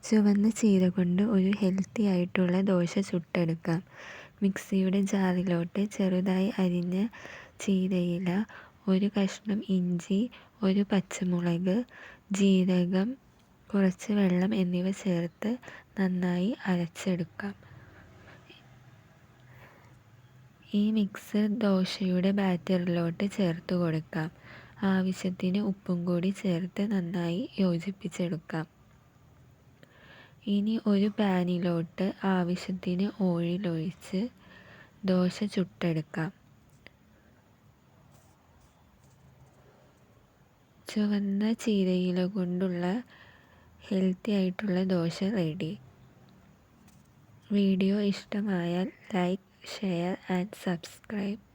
ചുവന്ന ചീര കൊണ്ട് ഒരു ഹെൽത്തി ആയിട്ടുള്ള ദോശ ചുട്ടെടുക്കാം. മിക്സിയുടെ ജാറിലോട്ട് ചെറുതായി അരിഞ്ഞ ചീരയില, ഒരു കഷ്ണം ഇഞ്ചി, ഒരു പച്ചമുളക്, ജീരകം, കുറച്ച് വെള്ളം എന്നിവ ചേർത്ത് നന്നായി അരച്ചെടുക്കാം. ഈ മിക്സ് ദോശയുടെ ബാറ്ററിലോട്ട് ചേർത്ത് കൊടുക്കാം. ആവശ്യത്തിന് ഉപ്പും കൂടി ചേർത്ത് നന്നായി യോജിപ്പിച്ചെടുക്കാം. ഇനി ഒരു പാനിലോട്ട് ആവശ്യത്തിന് ഓയിൽ ഒഴിച്ച് ദോശ ചുട്ടെടുക്കാം. ചുവന്ന ചീരയില കൊണ്ടുള്ള ഹെൽത്തി ആയിട്ടുള്ള ദോശ റെഡി. വീഡിയോ ഇഷ്ടമായാൽ ലൈക്ക്, ഷെയർ ആൻഡ് സബ്സ്ക്രൈബ്.